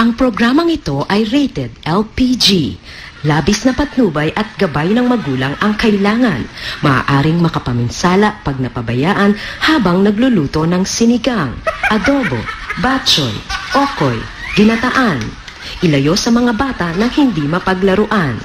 Ang programang ito ay rated LPG. Labis na patnubay at gabay ng magulang ang kailangan. Maaaring makapaminsala pag napabayaan habang nagluluto ng sinigang, adobo, batchoy, okoy, ginataan. Ilayo sa mga bata na hindi mapaglaruan.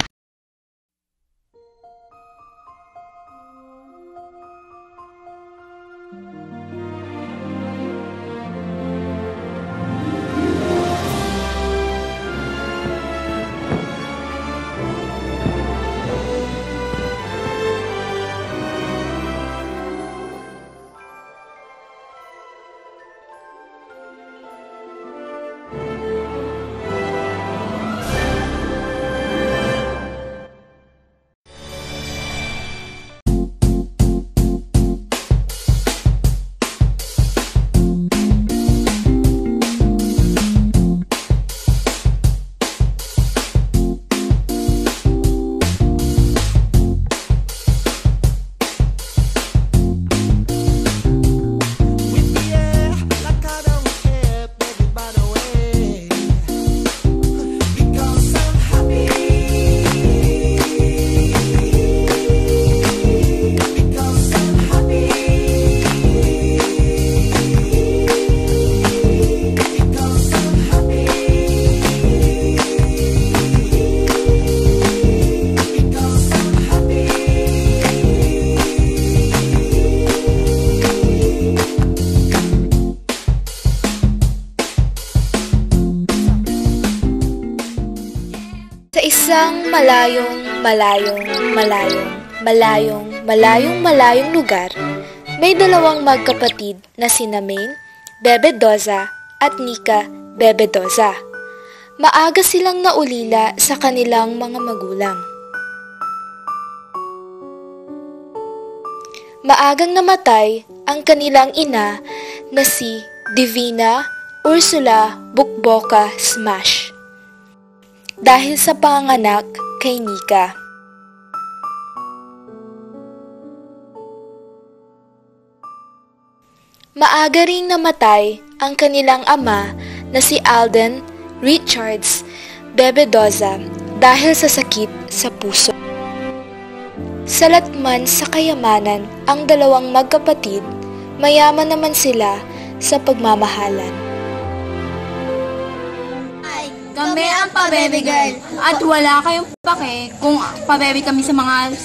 Isang malayong lugar, may dalawang magkapatid na sina Maine Bebedoza at Nika Bebedoza. Maaga silang naulila sa kanilang mga magulang. Maagang namatay ang kanilang ina na si Divina Ursula Bukboka Smash dahil sa panganganak kay Nika. Maaga ring namatay ang kanilang ama na si Alden Richards Bebedoza dahil sa sakit sa puso. Salat man sa kayamanan ang dalawang magkapatid, mayaman naman sila sa pagmamahalan. Kami ang pa-baby girl at wala kayong pake kung pa-baby kami sa mga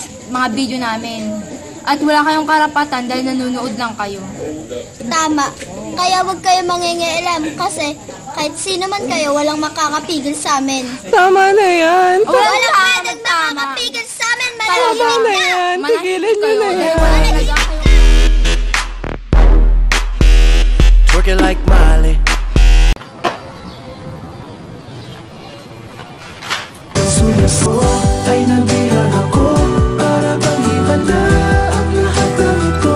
video namin. At wala kayong karapatan dahil nanonood lang kayo. Tama. Kaya wag kayo mangingialam kasi kahit sino man kayo, walang makakapigil sa amin. Tama na yan. Walang pwedeng makakapigil sa amin. Tama na yan. Tigilan nyo na yan. Working like Miley. Sumaso ay nabihan ako para bang iba na ang lahat ng ito.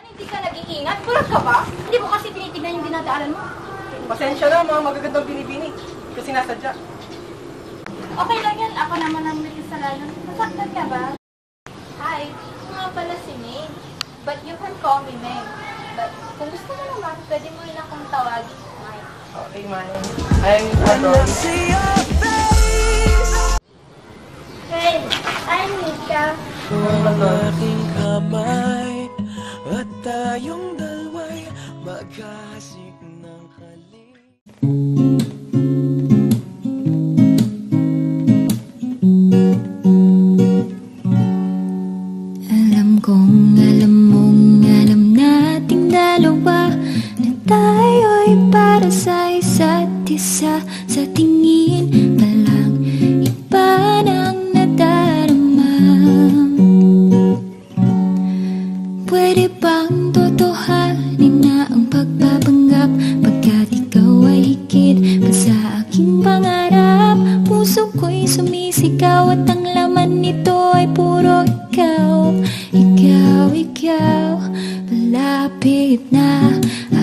Hindi ka nag-iingat? Bulag ka ba? Hindi mo kasi tinitignan yung dinadaanan mo. Pasensya na, mga magagandang binibini. Kasi nasadya. Okay lang yan. Ako naman ang may kasalanan. Nasaktan ka ba? Hi. Ako nga pala si May. But you can call me May. But kung gusto mo naman, pwede mo rin akong tawagin. May. Okay, man. I'm Adon. Hey, I'm Nika. Ang aking kamay at tayong dalawa'y magkasik ng halik. Alam kong alam mong alam nating dalawa na tayo'y para sa isa't isa. Sa tingin pa lang iba nang nadarama. Pwede bang totohanin na ang pagpapanggap pagkat ikaw ay higit pa sa aking pangarap? Puso ko'y sumisigaw at ang laman nito ay puro ikaw. Ikaw, ikaw, palapit na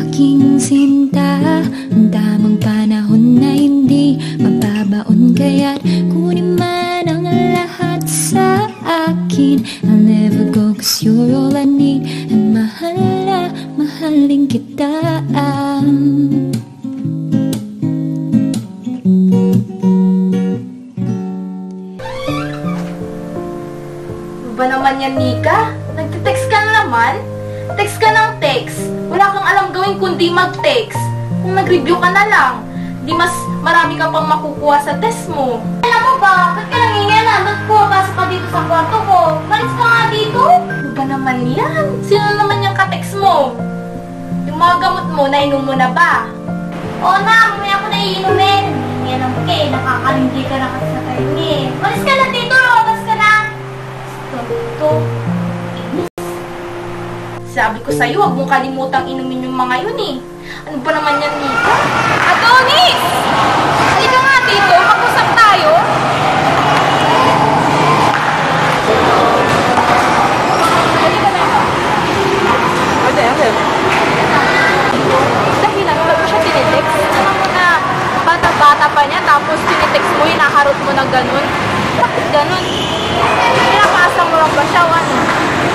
aking sinta. Ang tamang panahon na hindi mababaon, kaya't kunin man ang lahat sa akin. I'll never go 'cause you're all I need, and mahal na mahalin kita. yan, Nika? Nagte-text ka na naman? Text ka ng text. Wala kang alam gawin kundi mag-text. Kung nag-review ka na lang, di mas marami ka pang makukuha sa test mo. Alam mo ba, ba't ka nangingialam? Ba't pumapasok ka dito sa kwarto ko? Malis ka nga dito! Ano ba naman yan? Sino naman yung ka-text mo? Yung mga gamot mo, nainom mo na ba? Oo na, mamaya ko na iinumin. Yan ang bagay, nakakalindi ka na kasi sa tayo eh. Malis ka na dito, lumabas ka na! Ito. Sabi ko sa'yo, huwag mong kalimutang inumin yung mga yun eh. Ano ba naman yan, Nika? Adonis! Halika nga dito, mag-usap tayo. Halika na ito. Ate. Dahil lang, ba't mo siya tinitext? Alam mo na, bata-bata pa niya, tapos tinitext mo, hinaharot mo ng ganun. Bakit ganun? Pinapasa mo lang ba siya o ano?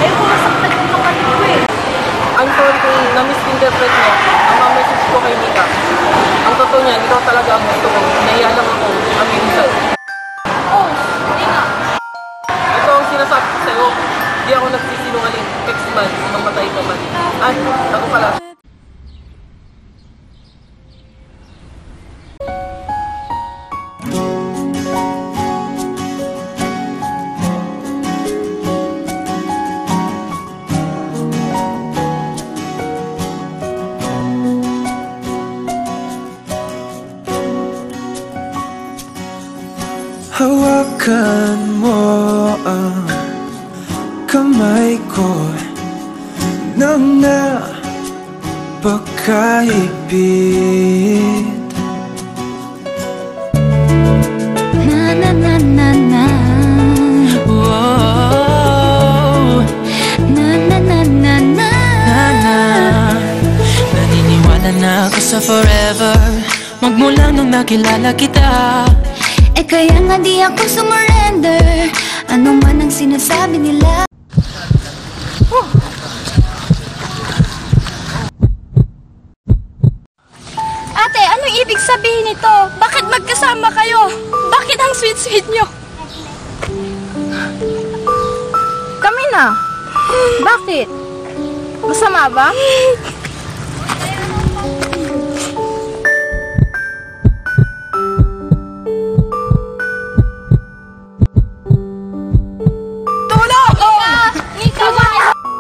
Eh, kung masaktan yung kapatid ko eh. I'm sorry kung na-misinterpret mo ang mga message ko kay Nika. Ang totoo niyan, ikaw talaga ang gusto ko. Nahiya lang ako ang minsan. Oh, hindi nga. Ito ang sinasabi ko sa'yo. Di ako nagsisinungaling. Text man, mamatay ka man. Ako pala. Hawakan mo ang kamay ko nang napakaipit. Na na na na na. Whoa. Na na na na na. Naniniwala na ako sa forever magmula nung nakilala kita. Eh kaya nga di ako sumurrender. Ano man ang sinasabi nila. Ate, anong ibig sabihin nito? Bakit magkasama kayo? Bakit ang sweet-sweet nyo? Kami na. Bakit? Masama ba?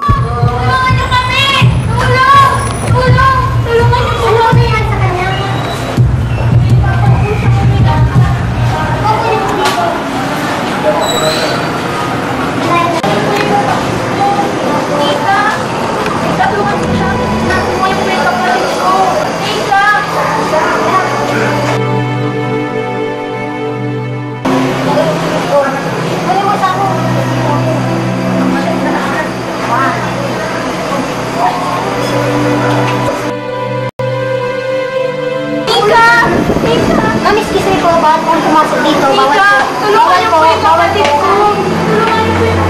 Tulungan niyo kami! Tulong! Tulong! Tulungan niyo po kami! Sa kanya. Nika! Nika, tulungan mo siya. Nakuha yung may kapatid ko. Nika! Mamis, kisay po, bawal pong pumasok dito. Bawal Nika! po. Tulungan niyo po yung bawal kapatid po. ko. Tulungan niyo po yung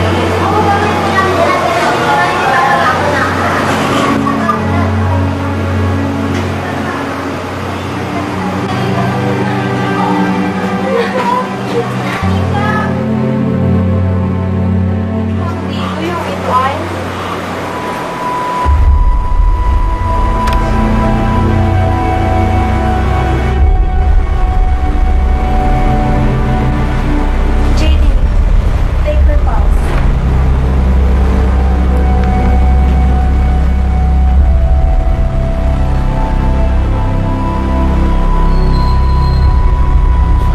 dito yung ituan. JD, take her pulse.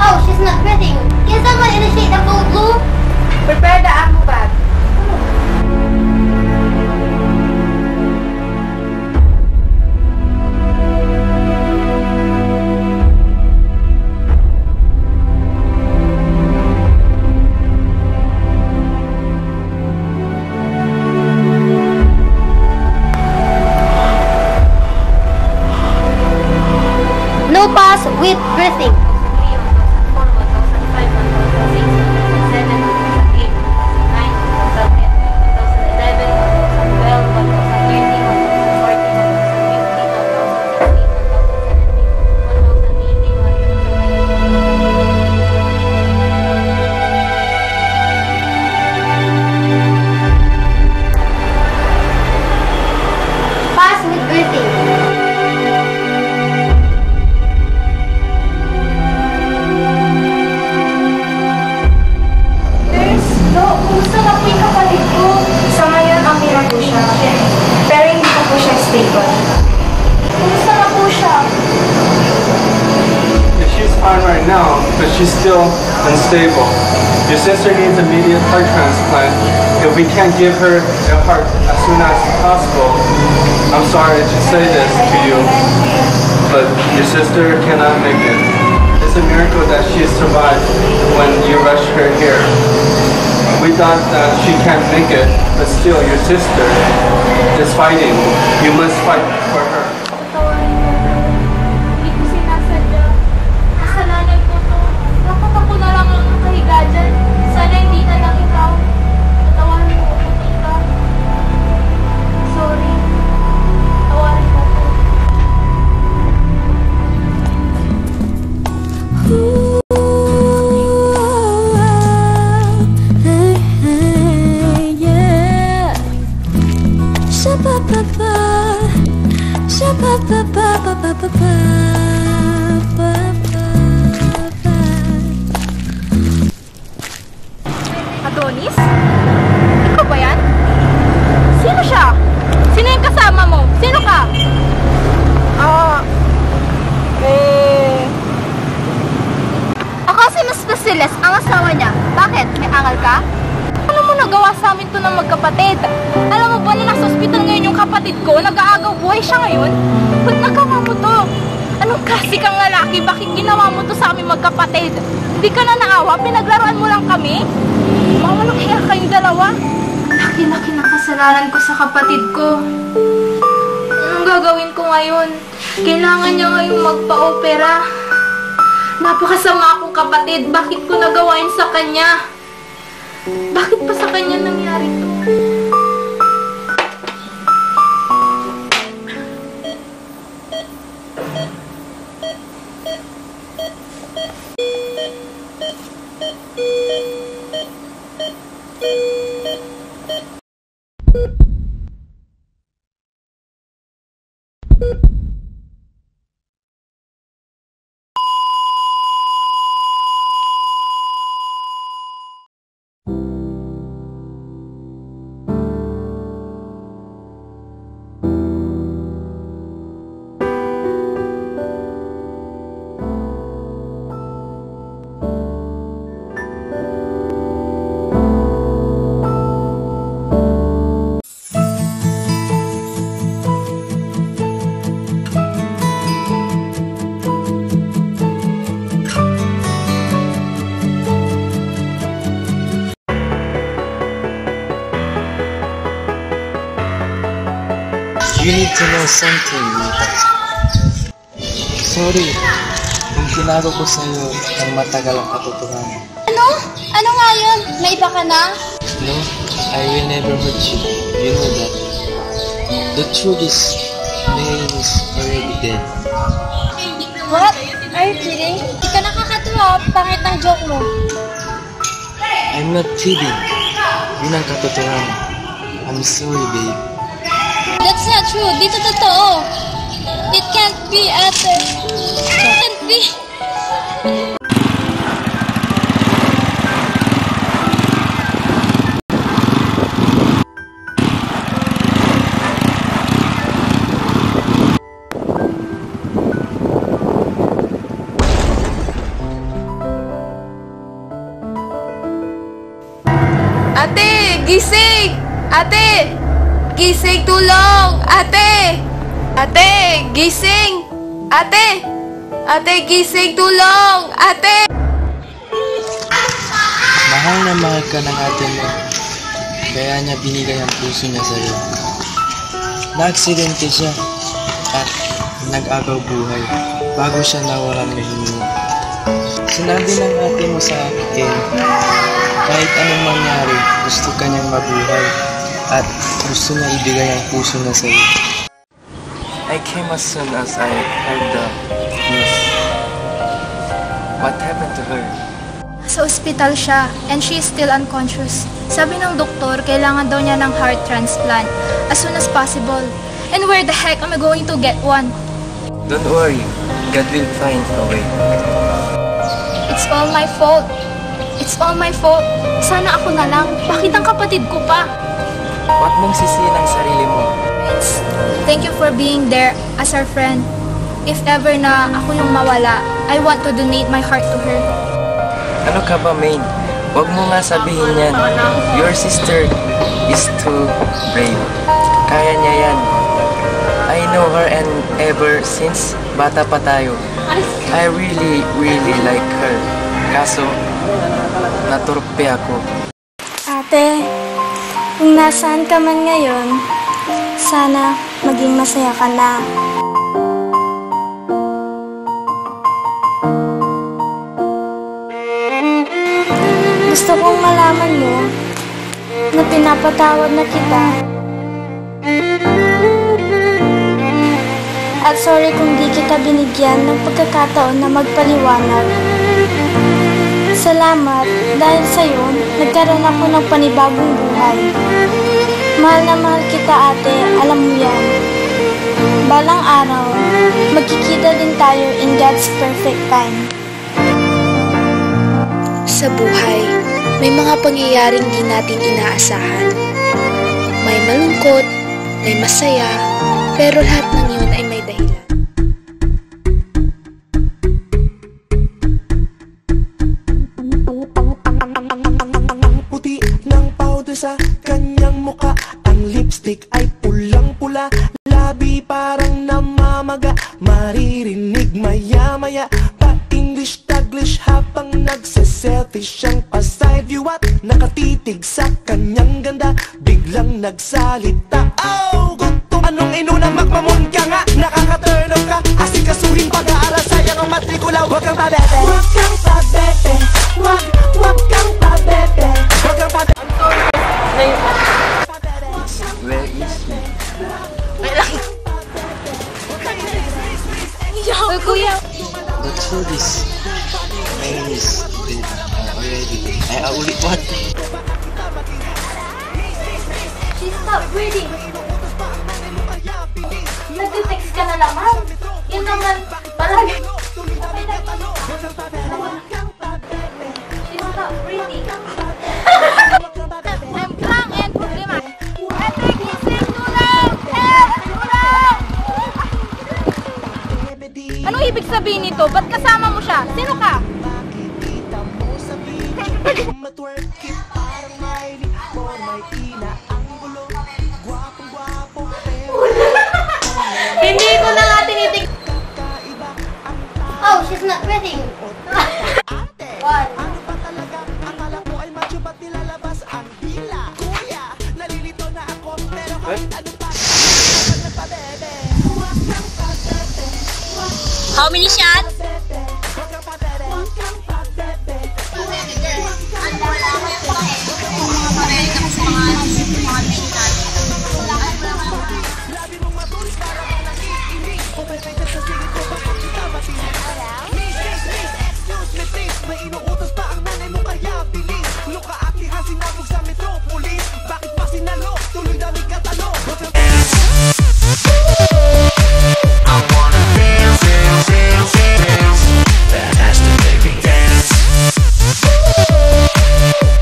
Oh, she's not breathing. Can someone initiate the code blue? Prepare the ammo bag. No pass with breathing. now, but she's still unstable. Your sister needs immediate heart transplant. If we can't give her a heart as soon as possible, I'm sorry to say this to you, but your sister cannot make it. It's a miracle that she survived when you rushed her here. We thought that she can't make it, but still your sister is fighting. You must fight for her. Patawarin mo ako. Hindi ko sinasadya. Kasalanan ko to. Dapat ako na lang ang nakahiga dyan. Sana hindi na lang ikaw. Patawarin mo ako, tita. Sorry. Patawarin mo ako. Adonis? Ikaw ba yan? Sino siya? Sino yung kasama mo? Sino ka? Ako si Mas Basiles, ang asawa niya. Bakit? May angal ka? Ano mo nagawa sa amin to ng magkapatid? Alam mo ba na nasa ospital ngayon yung kapatid ko? Nag-aagaw buhay siya ngayon? Ba't nagawa mo to? Anong klase kang lalaki? Bakit ginawa mo to sa aming magkapatid? Hindi ka na naawa? Pinaglaruan mo lang kami? Mawalang hiya kayong dalawa. Laki-laki na kasalanan ko sa kapatid ko. Anong gagawin ko ngayon? Kailangan niya ngayong magpa-opera. Napakasama akong kapatid. Bakit ko nagawain sa kanya? Bakit pa sa kanya nangyari to? You need to know something, Rita. Sorry, yung tinago ko sa'yo ang matagal ang katotohanan. Ano? Ano nga yun? May iba ka na? No, I will never hurt you. You know that. The truth is, May is already dead. What? Are you kidding? Di ka nakakatuwa. Pangit ang joke mo. I'm not kidding. Yun ang katotohanan. I'm sorry, babe. That's not true. Dito totoo. It can't be, ate. It can't be. Ate! Gising! Ate! Gising! Tulong! Ate! Ate! Gising! Ate! Ate! Gising! Tulong! Ate! Mahal na mahal ka ng ate mo. Kaya niya binigay ang puso niya sa'yo. Na-aksidente siya at nag-agaw buhay bago siya nawalan ng hininga. Sinabi ng ate mo sa akin, kahit anong mangyari, gusto ka niyang mabuhay at gusto niya ibigay ang puso niya sa'yo. I came as soon as I heard the news. What happened to her? Sa ospital siya and she is still unconscious. Sabi ng doktor, kailangan daw niya ng heart transplant as soon as possible. And where the heck am I going to get one? Don't worry, God will find a way. It's all my fault. It's all my fault. Sana ako na lang. Bakit ang kapatid ko pa? Huwag mong sisihin ang sarili mo. Thank you for being there as our friend. if ever na ako yung mawala, I want to donate my heart to her. Ano ka ba, Maine? Huwag mo nga sabihin yan. Your sister is too brave. Kaya niya yan. I know her and ever since bata pa tayo, I really, really like her. Kaso, naturpe ako. Ate, kung nasaan ka man ngayon, sana maging masaya ka na. Gusto kong malaman mo na pinapatawad na kita. At sorry kung di kita binigyan ng pagkakataon na magpaliwanag. Salamat dahil sa'yo, nagkaroon ako ng panibagong buhay. Mahal na mahal kita, ate, alam mo yan. Balang araw, magkikita din tayo in God's perfect time. Sa buhay, may mga pangyayaring di natin inaasahan. May malungkot, may masaya, pero lahat ng yun ay may dahilan. Puti ng powder sa kanyang muka, ang lipstick ay pulang-pula, labi parang namamaga, maririnig maya-maya pa-English, Taglish habang nagse-selfie siyang pa-side view at nakatitig sa kanyang ganda, biglang nagsalita. Oh, gusto anong inuna magmamon ka nga, nakaka-turn off ka, asikasuhin pag-aaral, sayang ang matrikula, huwag kang pabebe, huwag kang pabebe, huwag kang pabebe, huwag kang pabebe. Where is she? Kuya! But so this, my name is dead already. Ulit what? She stopped reading. Nag-text ka na naman. Yun naman, palagi. She stopped reading. Emplang and problema. Anong ibig sabihin nito? Ba't kasama mo siya? Sino ka? Hindi ko na nga tinitig. Oh, she's not reading. What? How many shots? May inuutos pa ang nanay mo kaya bilis. Luka at lihan sinabog sa metropolis. Bakit pa sinalo? Tuloy dami katalo. I wanna dance, dance, dance, dance. Fantastic baby, dance.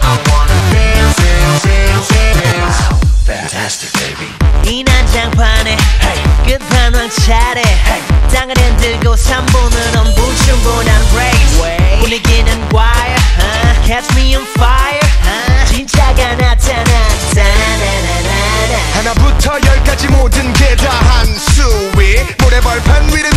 I wanna dance, dance, dance, dance. Fantastic baby. 이 난장판에 끝판왕 차례 땅을 흔들고 3분은 엄부충분한 race 분위기는 wire catch me on fire 진짜가 나타났다 하나부터 열까지 모든 게 다 한수위 모래벌판 위를